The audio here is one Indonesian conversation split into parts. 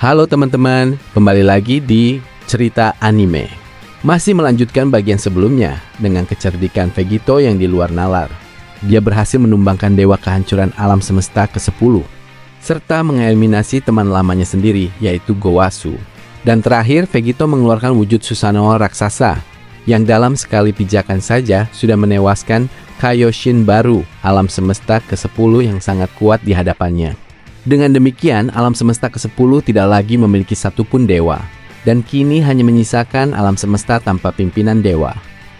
Halo teman-teman, kembali lagi di cerita anime. Masih melanjutkan bagian sebelumnya dengan kecerdikan Vegito yang di luar nalar. Dia berhasil menumbangkan dewa kehancuran alam semesta ke-10 serta mengeliminasi teman lamanya sendiri, yaitu Gowasu. Dan terakhir, Vegito mengeluarkan wujud Susanoo raksasa yang dalam sekali pijakan saja sudah menewaskan Kaioshin baru, alam semesta ke-10 yang sangat kuat di hadapannya. Dengan demikian, alam semesta ke-10 tidak lagi memiliki satupun dewa, dan kini hanya menyisakan alam semesta tanpa pimpinan dewa.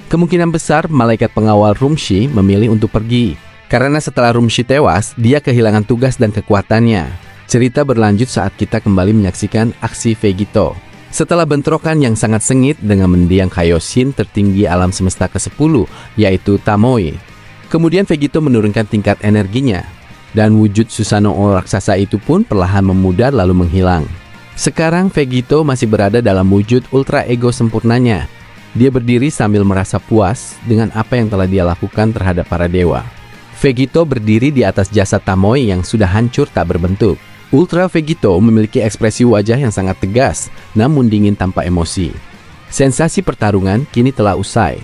Kemungkinan besar malaikat pengawal Rumshi memilih untuk pergi, karena setelah Rumshi tewas, dia kehilangan tugas dan kekuatannya. Cerita berlanjut saat kita kembali menyaksikan aksi Vegito. Setelah bentrokan yang sangat sengit dengan mendiang Kaioshin tertinggi alam semesta ke-10, yaitu Tamoi. Kemudian Vegito menurunkan tingkat energinya, dan wujud Susanoo raksasa itu pun perlahan memudar lalu menghilang. Sekarang Vegito masih berada dalam wujud ultra ego sempurnanya. Dia berdiri sambil merasa puas dengan apa yang telah dia lakukan terhadap para dewa. Vegito berdiri di atas jasad Tamoi yang sudah hancur tak berbentuk. Ultra Vegito memiliki ekspresi wajah yang sangat tegas, namun dingin tanpa emosi. Sensasi pertarungan kini telah usai,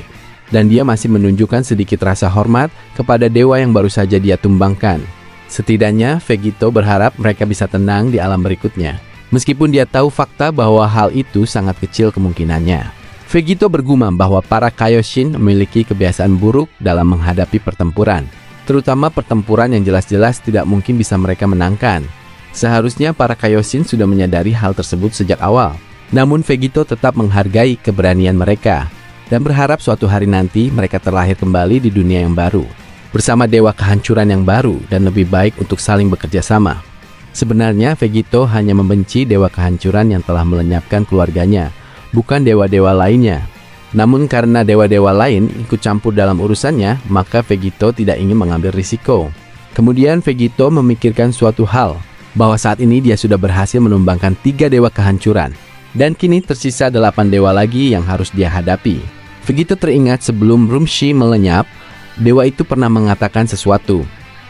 dan dia masih menunjukkan sedikit rasa hormat kepada dewa yang baru saja dia tumbangkan. Setidaknya, Vegito berharap mereka bisa tenang di alam berikutnya. Meskipun dia tahu fakta bahwa hal itu sangat kecil kemungkinannya. Vegito bergumam bahwa para Kaioshin memiliki kebiasaan buruk dalam menghadapi pertempuran. Terutama pertempuran yang jelas-jelas tidak mungkin bisa mereka menangkan. Seharusnya para Kaioshin sudah menyadari hal tersebut sejak awal. Namun Vegito tetap menghargai keberanian mereka, dan berharap suatu hari nanti mereka terlahir kembali di dunia yang baru, bersama dewa kehancuran yang baru dan lebih baik untuk saling bekerja sama. Sebenarnya Vegito hanya membenci dewa kehancuran yang telah melenyapkan keluarganya, bukan dewa-dewa lainnya. Namun karena dewa-dewa lain ikut campur dalam urusannya, maka Vegito tidak ingin mengambil risiko. Kemudian Vegito memikirkan suatu hal, bahwa saat ini dia sudah berhasil menumbangkan 3 dewa kehancuran, dan kini tersisa 8 dewa lagi yang harus dia hadapi. Vegito teringat sebelum Rumshi melenyap, dewa itu pernah mengatakan sesuatu,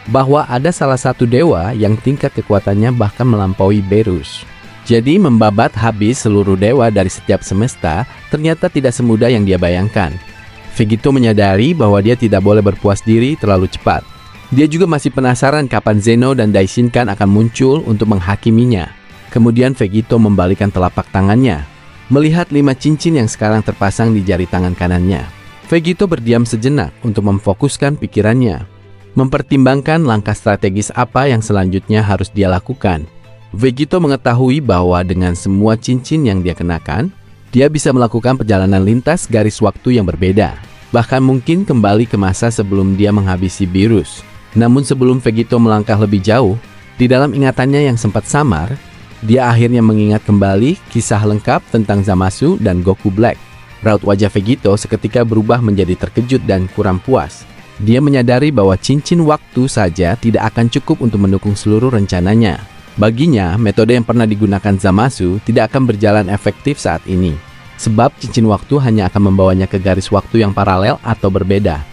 bahwa ada salah satu dewa yang tingkat kekuatannya bahkan melampaui Berus. Jadi membabat habis seluruh dewa dari setiap semesta ternyata tidak semudah yang dia bayangkan. Vegito menyadari bahwa dia tidak boleh berpuas diri terlalu cepat. Dia juga masih penasaran kapan Zeno dan Daishinkan akan muncul untuk menghakiminya. Kemudian Vegito membalikan telapak tangannya, melihat 5 cincin yang sekarang terpasang di jari tangan kanannya. Vegito berdiam sejenak untuk memfokuskan pikirannya, mempertimbangkan langkah strategis apa yang selanjutnya harus dia lakukan. Vegito mengetahui bahwa dengan semua cincin yang dia kenakan, dia bisa melakukan perjalanan lintas garis waktu yang berbeda, bahkan mungkin kembali ke masa sebelum dia menghabisi Berus. Namun sebelum Vegito melangkah lebih jauh, di dalam ingatannya yang sempat samar, dia akhirnya mengingat kembali kisah lengkap tentang Zamasu dan Goku Black. Raut wajah Vegito seketika berubah menjadi terkejut dan kurang puas. Dia menyadari bahwa cincin waktu saja tidak akan cukup untuk mendukung seluruh rencananya. Baginya, metode yang pernah digunakan Zamasu tidak akan berjalan efektif saat ini. Sebab cincin waktu hanya akan membawanya ke garis waktu yang paralel atau berbeda.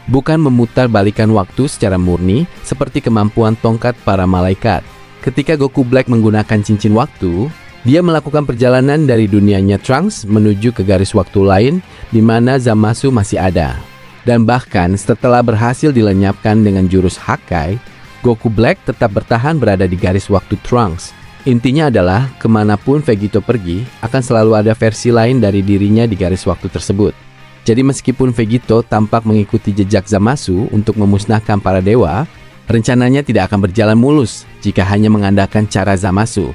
Bukan memutar balikan waktu secara murni seperti kemampuan tongkat para malaikat. Ketika Goku Black menggunakan cincin waktu, dia melakukan perjalanan dari dunianya Trunks menuju ke garis waktu lain di mana Zamasu masih ada. Dan bahkan setelah berhasil dilenyapkan dengan jurus Hakai, Goku Black tetap bertahan berada di garis waktu Trunks. Intinya adalah, kemanapun Vegito pergi, akan selalu ada versi lain dari dirinya di garis waktu tersebut. Jadi meskipun Vegito tampak mengikuti jejak Zamasu untuk memusnahkan para dewa, rencananya tidak akan berjalan mulus jika hanya mengandalkan cara Zamasu.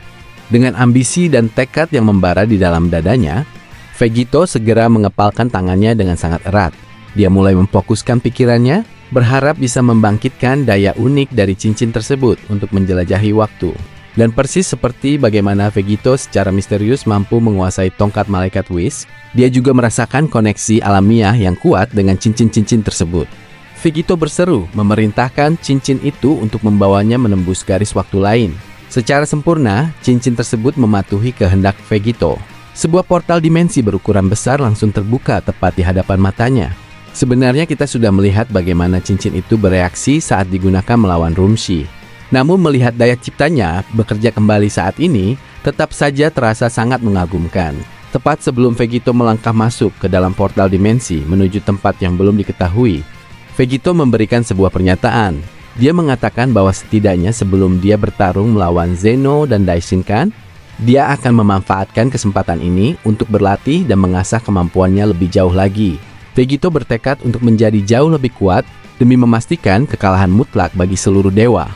Dengan ambisi dan tekad yang membara di dalam dadanya, Vegito segera mengepalkan tangannya dengan sangat erat. Dia mulai memfokuskan pikirannya, berharap bisa membangkitkan daya unik dari cincin tersebut untuk menjelajahi waktu. Dan persis seperti bagaimana Vegito secara misterius mampu menguasai tongkat malaikat Whis, dia juga merasakan koneksi alamiah yang kuat dengan cincin-cincin tersebut. Vegito berseru memerintahkan cincin itu untuk membawanya menembus garis waktu lain. Secara sempurna, cincin tersebut mematuhi kehendak Vegito. Sebuah portal dimensi berukuran besar langsung terbuka tepat di hadapan matanya. Sebenarnya kita sudah melihat bagaimana cincin itu bereaksi saat digunakan melawan Rumshi. Namun melihat daya ciptanya bekerja kembali saat ini, tetap saja terasa sangat mengagumkan. Tepat sebelum Vegito melangkah masuk ke dalam portal dimensi menuju tempat yang belum diketahui, Vegito memberikan sebuah pernyataan. Dia mengatakan bahwa setidaknya sebelum dia bertarung melawan Zeno dan Daishinkan, dia akan memanfaatkan kesempatan ini untuk berlatih dan mengasah kemampuannya lebih jauh lagi. Vegito bertekad untuk menjadi jauh lebih kuat demi memastikan kekalahan mutlak bagi seluruh dewa.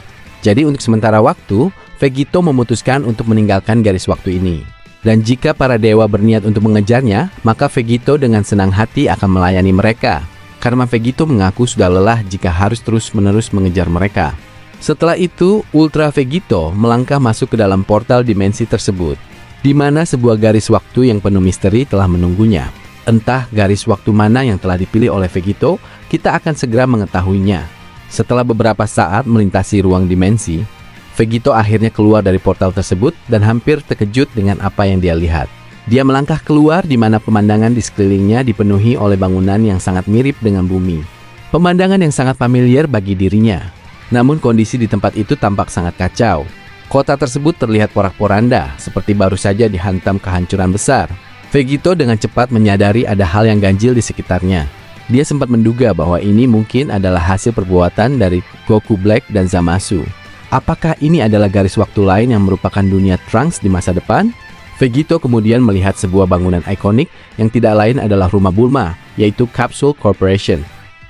Jadi untuk sementara waktu, Vegito memutuskan untuk meninggalkan garis waktu ini. Dan jika para dewa berniat untuk mengejarnya, maka Vegito dengan senang hati akan melayani mereka. Karena Vegito mengaku sudah lelah jika harus terus-menerus mengejar mereka. Setelah itu, Ultra Vegito melangkah masuk ke dalam portal dimensi tersebut, di mana sebuah garis waktu yang penuh misteri telah menunggunya. Entah garis waktu mana yang telah dipilih oleh Vegito, kita akan segera mengetahuinya. Setelah beberapa saat melintasi ruang dimensi, Vegito akhirnya keluar dari portal tersebut dan hampir terkejut dengan apa yang dia lihat. Dia melangkah keluar di mana pemandangan di sekelilingnya dipenuhi oleh bangunan yang sangat mirip dengan bumi. Pemandangan yang sangat familiar bagi dirinya. Namun kondisi di tempat itu tampak sangat kacau. Kota tersebut terlihat porak-poranda, seperti baru saja dihantam kehancuran besar. Vegito dengan cepat menyadari ada hal yang ganjil di sekitarnya. Dia sempat menduga bahwa ini mungkin adalah hasil perbuatan dari Goku Black dan Zamasu. Apakah ini adalah garis waktu lain yang merupakan dunia Trunks di masa depan? Vegito kemudian melihat sebuah bangunan ikonik yang tidak lain adalah rumah Bulma, yaitu Capsule Corporation.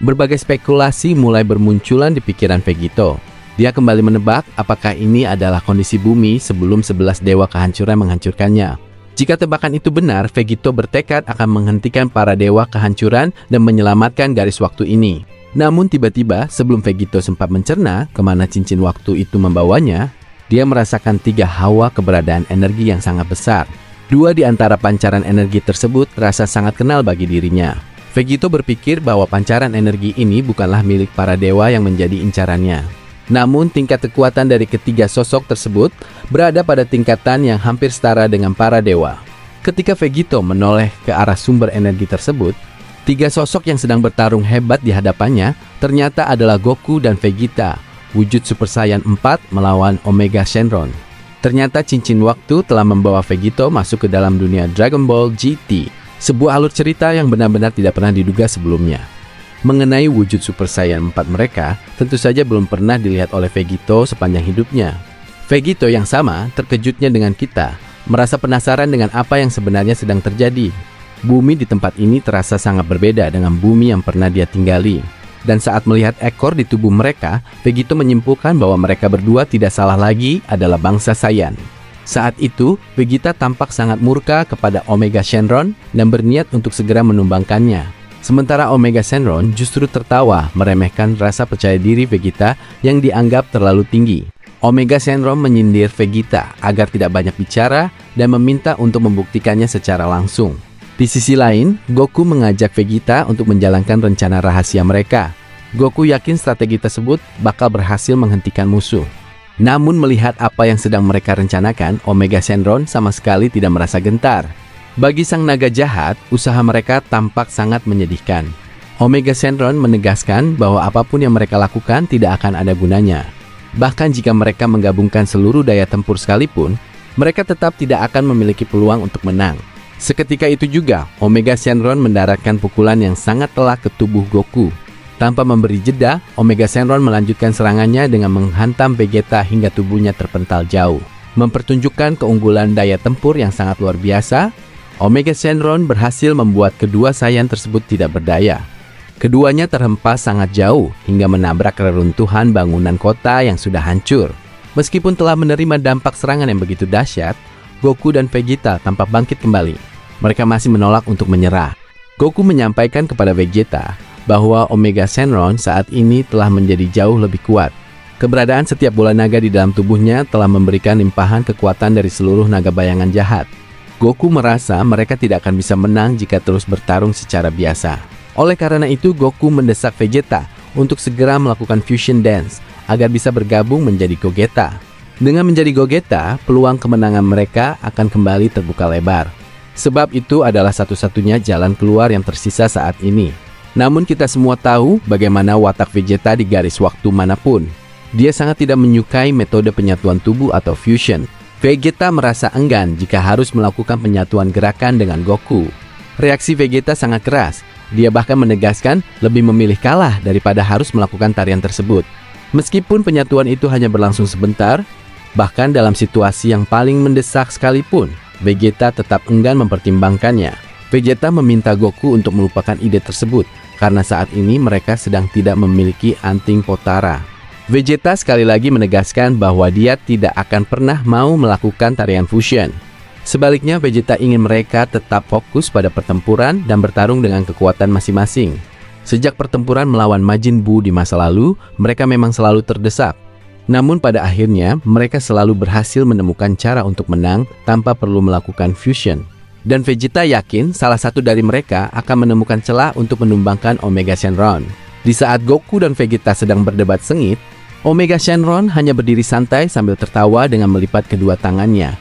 Berbagai spekulasi mulai bermunculan di pikiran Vegito. Dia kembali menebak apakah ini adalah kondisi bumi sebelum 11 dewa kehancuran menghancurkannya. Jika tebakan itu benar, Vegito bertekad akan menghentikan para dewa kehancuran dan menyelamatkan garis waktu ini. Namun tiba-tiba sebelum Vegito sempat mencerna kemana cincin waktu itu membawanya, dia merasakan 3 hawa keberadaan energi yang sangat besar. 2 di antara pancaran energi tersebut terasa sangat kenal bagi dirinya. Vegito berpikir bahwa pancaran energi ini bukanlah milik para dewa yang menjadi incarannya. Namun tingkat kekuatan dari ketiga sosok tersebut berada pada tingkatan yang hampir setara dengan para dewa. Ketika Vegito menoleh ke arah sumber energi tersebut, 3 sosok yang sedang bertarung hebat di hadapannya ternyata adalah Goku dan Vegeta, wujud Super Saiyan 4 melawan Omega Shenron. Ternyata cincin waktu telah membawa Vegito masuk ke dalam dunia Dragon Ball GT, sebuah alur cerita yang benar-benar tidak pernah diduga sebelumnya. Mengenai wujud Super Saiyan 4 mereka, tentu saja belum pernah dilihat oleh Vegito sepanjang hidupnya. Vegito yang sama terkejutnya dengan kita, merasa penasaran dengan apa yang sebenarnya sedang terjadi. Bumi di tempat ini terasa sangat berbeda dengan bumi yang pernah dia tinggali. Dan saat melihat ekor di tubuh mereka, Vegito menyimpulkan bahwa mereka berdua tidak salah lagi adalah bangsa Saiyan. Saat itu, Vegeta tampak sangat murka kepada Omega Shenron dan berniat untuk segera menumbangkannya. Sementara Omega Shenron justru tertawa meremehkan rasa percaya diri Vegeta yang dianggap terlalu tinggi. Omega Shenron menyindir Vegeta agar tidak banyak bicara dan meminta untuk membuktikannya secara langsung. Di sisi lain, Goku mengajak Vegeta untuk menjalankan rencana rahasia mereka. Goku yakin strategi tersebut bakal berhasil menghentikan musuh. Namun melihat apa yang sedang mereka rencanakan, Omega Shenron sama sekali tidak merasa gentar. Bagi sang naga jahat, usaha mereka tampak sangat menyedihkan. Omega Shenron menegaskan bahwa apapun yang mereka lakukan tidak akan ada gunanya. Bahkan jika mereka menggabungkan seluruh daya tempur sekalipun, mereka tetap tidak akan memiliki peluang untuk menang. Seketika itu juga, Omega Shenron mendaratkan pukulan yang sangat telak ke tubuh Goku. Tanpa memberi jeda, Omega Shenron melanjutkan serangannya dengan menghantam Vegeta hingga tubuhnya terpental jauh. Mempertunjukkan keunggulan daya tempur yang sangat luar biasa, Omega Shenron berhasil membuat kedua Saiyan tersebut tidak berdaya. Keduanya terhempas sangat jauh hingga menabrak reruntuhan bangunan kota yang sudah hancur. Meskipun telah menerima dampak serangan yang begitu dahsyat, Goku dan Vegeta tampak bangkit kembali. Mereka masih menolak untuk menyerah. Goku menyampaikan kepada Vegeta bahwa Omega Shenron saat ini telah menjadi jauh lebih kuat. Keberadaan setiap bola naga di dalam tubuhnya telah memberikan limpahan kekuatan dari seluruh naga bayangan jahat. Goku merasa mereka tidak akan bisa menang jika terus bertarung secara biasa. Oleh karena itu, Goku mendesak Vegeta untuk segera melakukan fusion dance agar bisa bergabung menjadi Gogeta. Dengan menjadi Gogeta, peluang kemenangan mereka akan kembali terbuka lebar. Sebab itu adalah satu-satunya jalan keluar yang tersisa saat ini. Namun kita semua tahu bagaimana watak Vegeta di garis waktu manapun. Dia sangat tidak menyukai metode penyatuan tubuh atau fusion. Vegeta merasa enggan jika harus melakukan penyatuan gerakan dengan Goku. Reaksi Vegeta sangat keras. Dia bahkan menegaskan lebih memilih kalah daripada harus melakukan tarian tersebut. Meskipun penyatuan itu hanya berlangsung sebentar, bahkan dalam situasi yang paling mendesak sekalipun, Vegeta tetap enggan mempertimbangkannya. Vegeta meminta Goku untuk melupakan ide tersebut karena saat ini mereka sedang tidak memiliki anting Potara. Vegeta sekali lagi menegaskan bahwa dia tidak akan pernah mau melakukan tarian fusion. Sebaliknya, Vegeta ingin mereka tetap fokus pada pertempuran dan bertarung dengan kekuatan masing-masing. Sejak pertempuran melawan Majin Buu di masa lalu, mereka memang selalu terdesak. Namun pada akhirnya, mereka selalu berhasil menemukan cara untuk menang tanpa perlu melakukan fusion. Dan Vegeta yakin salah satu dari mereka akan menemukan celah untuk menumbangkan Omega Shenron. Di saat Goku dan Vegeta sedang berdebat sengit, Omega Shenron hanya berdiri santai sambil tertawa dengan melipat kedua tangannya.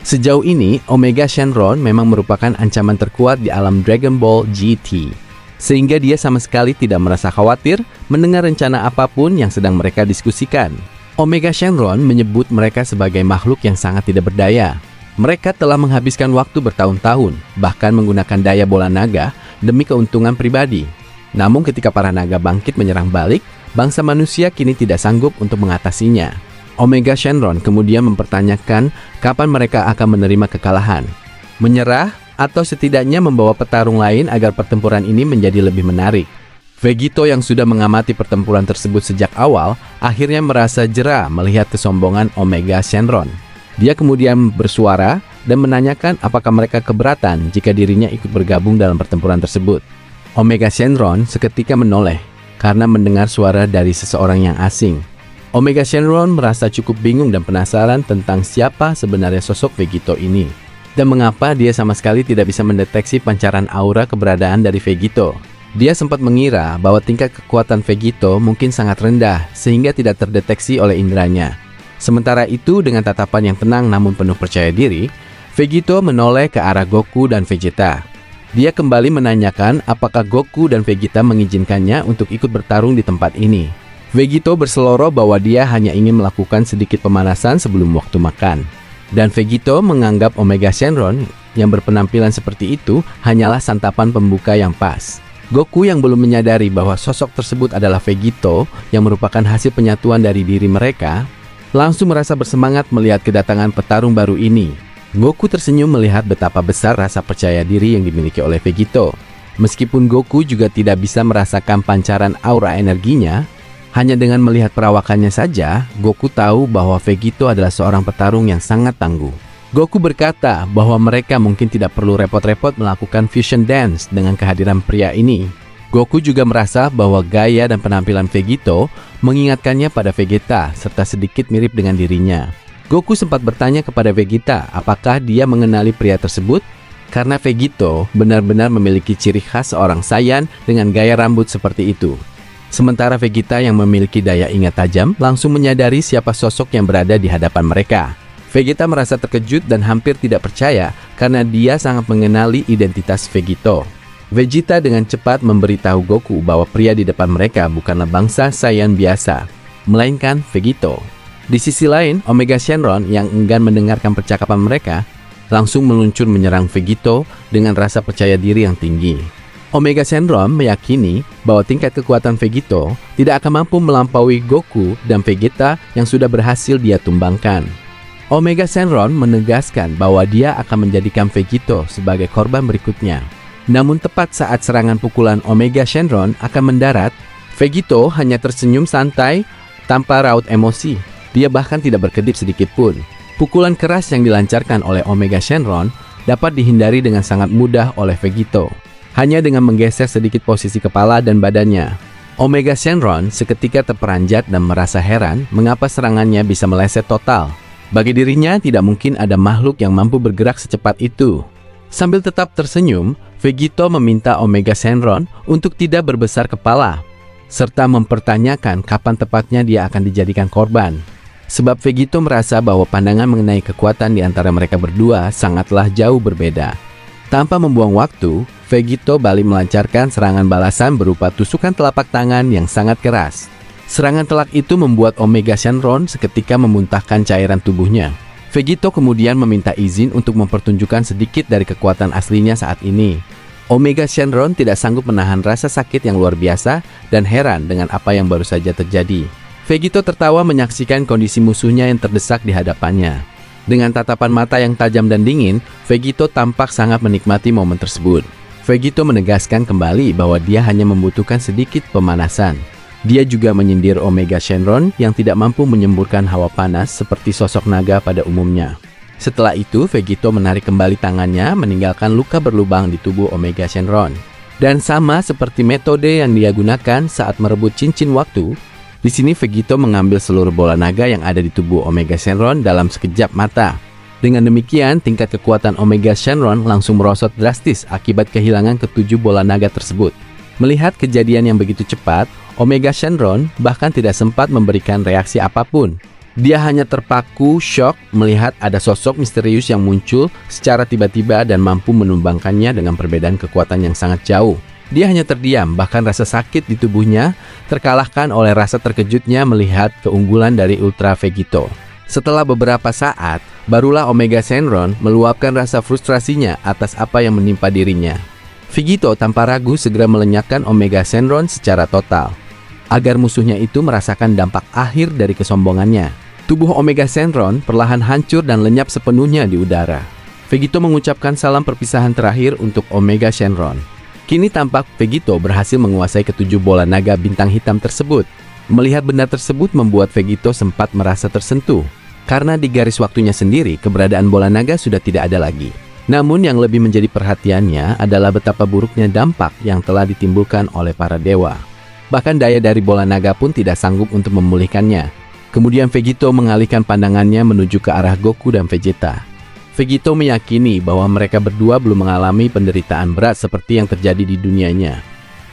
Sejauh ini, Omega Shenron memang merupakan ancaman terkuat di alam Dragon Ball GT. Sehingga dia sama sekali tidak merasa khawatir mendengar rencana apapun yang sedang mereka diskusikan. Omega Shenron menyebut mereka sebagai makhluk yang sangat tidak berdaya. Mereka telah menghabiskan waktu bertahun-tahun, bahkan menggunakan daya bola naga demi keuntungan pribadi. Namun ketika para naga bangkit menyerang balik, bangsa manusia kini tidak sanggup untuk mengatasinya. Omega Shenron kemudian mempertanyakan kapan mereka akan menerima kekalahan. Menyerah atau setidaknya membawa petarung lain agar pertempuran ini menjadi lebih menarik. Vegito yang sudah mengamati pertempuran tersebut sejak awal akhirnya merasa jera melihat kesombongan Omega Shenron. Dia kemudian bersuara dan menanyakan apakah mereka keberatan jika dirinya ikut bergabung dalam pertempuran tersebut. Omega Shenron seketika menoleh karena mendengar suara dari seseorang yang asing. Omega Shenron merasa cukup bingung dan penasaran tentang siapa sebenarnya sosok Vegito ini, dan mengapa dia sama sekali tidak bisa mendeteksi pancaran aura keberadaan dari Vegito. Dia sempat mengira bahwa tingkat kekuatan Vegito mungkin sangat rendah sehingga tidak terdeteksi oleh inderanya. Sementara itu, dengan tatapan yang tenang namun penuh percaya diri, Vegito menoleh ke arah Goku dan Vegeta. Dia kembali menanyakan apakah Goku dan Vegeta mengizinkannya untuk ikut bertarung di tempat ini. Vegito berseloroh bahwa dia hanya ingin melakukan sedikit pemanasan sebelum waktu makan. Dan Vegito menganggap Omega Shenron yang berpenampilan seperti itu hanyalah santapan pembuka yang pas. Goku yang belum menyadari bahwa sosok tersebut adalah Vegito yang merupakan hasil penyatuan dari diri mereka, langsung merasa bersemangat melihat kedatangan petarung baru ini. Goku tersenyum melihat betapa besar rasa percaya diri yang dimiliki oleh Vegito. Meskipun Goku juga tidak bisa merasakan pancaran aura energinya, hanya dengan melihat perawakannya saja, Goku tahu bahwa Vegito adalah seorang petarung yang sangat tangguh. Goku berkata bahwa mereka mungkin tidak perlu repot-repot melakukan fusion dance dengan kehadiran pria ini. Goku juga merasa bahwa gaya dan penampilan Vegito mengingatkannya pada Vegeta serta sedikit mirip dengan dirinya. Goku sempat bertanya kepada Vegeta apakah dia mengenali pria tersebut, karena Vegito benar-benar memiliki ciri khas seorang Saiyan dengan gaya rambut seperti itu. Sementara Vegeta yang memiliki daya ingat tajam langsung menyadari siapa sosok yang berada di hadapan mereka. Vegeta merasa terkejut dan hampir tidak percaya karena dia sangat mengenali identitas Vegito. Vegeta dengan cepat memberitahu Goku bahwa pria di depan mereka bukanlah bangsa Saiyan biasa, melainkan Vegito. Di sisi lain, Omega Shenron yang enggan mendengarkan percakapan mereka langsung meluncur menyerang Vegito dengan rasa percaya diri yang tinggi. Omega Shenron meyakini bahwa tingkat kekuatan Vegito tidak akan mampu melampaui Goku dan Vegeta yang sudah berhasil dia tumbangkan. Omega Shenron menegaskan bahwa dia akan menjadikan Vegito sebagai korban berikutnya. Namun tepat saat serangan pukulan Omega Shenron akan mendarat, Vegito hanya tersenyum santai tanpa raut emosi. Dia bahkan tidak berkedip sedikit pun. Pukulan keras yang dilancarkan oleh Omega Shenron dapat dihindari dengan sangat mudah oleh Vegito, hanya dengan menggeser sedikit posisi kepala dan badannya. Omega Shenron seketika terperanjat dan merasa heran mengapa serangannya bisa meleset total. Bagi dirinya tidak mungkin ada makhluk yang mampu bergerak secepat itu. Sambil tetap tersenyum, Vegito meminta Omega Shenron untuk tidak berbesar kepala, serta mempertanyakan kapan tepatnya dia akan dijadikan korban. Sebab Vegito merasa bahwa pandangan mengenai kekuatan di antara mereka berdua sangatlah jauh berbeda. Tanpa membuang waktu, Vegito balik melancarkan serangan balasan berupa tusukan telapak tangan yang sangat keras. Serangan telak itu membuat Omega Shenron seketika memuntahkan cairan tubuhnya. Vegito kemudian meminta izin untuk mempertunjukkan sedikit dari kekuatan aslinya saat ini. Omega Shenron tidak sanggup menahan rasa sakit yang luar biasa dan heran dengan apa yang baru saja terjadi. Vegito tertawa menyaksikan kondisi musuhnya yang terdesak di hadapannya. Dengan tatapan mata yang tajam dan dingin, Vegito tampak sangat menikmati momen tersebut. Vegito menegaskan kembali bahwa dia hanya membutuhkan sedikit pemanasan. Dia juga menyindir Omega Shenron yang tidak mampu menyemburkan hawa panas seperti sosok naga pada umumnya. Setelah itu, Vegito menarik kembali tangannya meninggalkan luka berlubang di tubuh Omega Shenron. Dan sama seperti metode yang dia gunakan saat merebut cincin waktu, di sini Vegito mengambil seluruh bola naga yang ada di tubuh Omega Shenron dalam sekejap mata. Dengan demikian, tingkat kekuatan Omega Shenron langsung merosot drastis akibat kehilangan ketujuh bola naga tersebut. Melihat kejadian yang begitu cepat, Omega Shenron bahkan tidak sempat memberikan reaksi apapun. Dia hanya terpaku shock melihat ada sosok misterius yang muncul secara tiba-tiba dan mampu menumbangkannya dengan perbedaan kekuatan yang sangat jauh. Dia hanya terdiam, bahkan rasa sakit di tubuhnya terkalahkan oleh rasa terkejutnya melihat keunggulan dari Ultra Vegito. Setelah beberapa saat, barulah Omega Shenron meluapkan rasa frustrasinya atas apa yang menimpa dirinya. Vegito tanpa ragu segera melenyapkan Omega Shenron secara total, agar musuhnya itu merasakan dampak akhir dari kesombongannya. Tubuh Omega Shenron perlahan hancur dan lenyap sepenuhnya di udara. Vegito mengucapkan salam perpisahan terakhir untuk Omega Shenron. Kini tampak Vegito berhasil menguasai ketujuh bola naga bintang hitam tersebut. Melihat benda tersebut membuat Vegito sempat merasa tersentuh, karena di garis waktunya sendiri keberadaan bola naga sudah tidak ada lagi. Namun yang lebih menjadi perhatiannya adalah betapa buruknya dampak yang telah ditimbulkan oleh para dewa. Bahkan daya dari bola naga pun tidak sanggup untuk memulihkannya. Kemudian Vegito mengalihkan pandangannya menuju ke arah Goku dan Vegeta. Vegito meyakini bahwa mereka berdua belum mengalami penderitaan berat seperti yang terjadi di dunianya.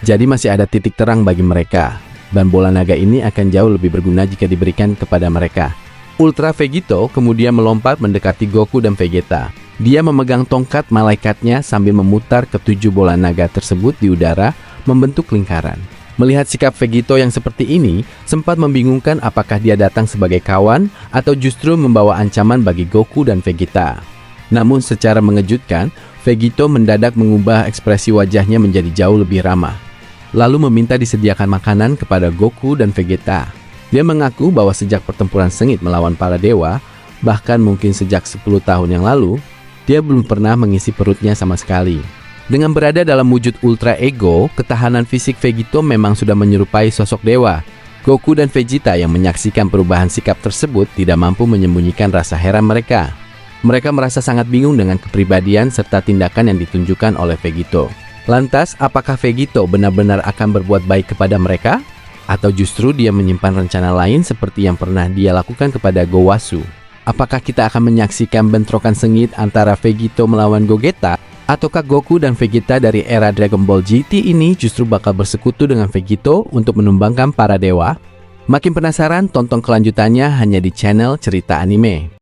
Jadi masih ada titik terang bagi mereka, dan bola naga ini akan jauh lebih berguna jika diberikan kepada mereka. Ultra Vegito kemudian melompat mendekati Goku dan Vegeta. Dia memegang tongkat malaikatnya sambil memutar ketujuh bola naga tersebut di udara membentuk lingkaran. Melihat sikap Vegito yang seperti ini, sempat membingungkan apakah dia datang sebagai kawan atau justru membawa ancaman bagi Goku dan Vegeta. Namun secara mengejutkan, Vegito mendadak mengubah ekspresi wajahnya menjadi jauh lebih ramah. Lalu meminta disediakan makanan kepada Goku dan Vegeta. Dia mengaku bahwa sejak pertempuran sengit melawan para dewa, bahkan mungkin sejak 10 tahun yang lalu, dia belum pernah mengisi perutnya sama sekali. Dengan berada dalam wujud Ultra Ego, ketahanan fisik Vegito memang sudah menyerupai sosok dewa. Goku dan Vegeta yang menyaksikan perubahan sikap tersebut tidak mampu menyembunyikan rasa heran mereka. Mereka merasa sangat bingung dengan kepribadian serta tindakan yang ditunjukkan oleh Vegito. Lantas, apakah Vegito benar-benar akan berbuat baik kepada mereka? Atau justru dia menyimpan rencana lain seperti yang pernah dia lakukan kepada Gowasu? Apakah kita akan menyaksikan bentrokan sengit antara Vegito melawan Gogeta? Ataukah Goku dan Vegeta dari era Dragon Ball GT ini justru bakal bersekutu dengan Vegito untuk menumbangkan para dewa? Makin penasaran? Tonton kelanjutannya hanya di channel Cerita Anime.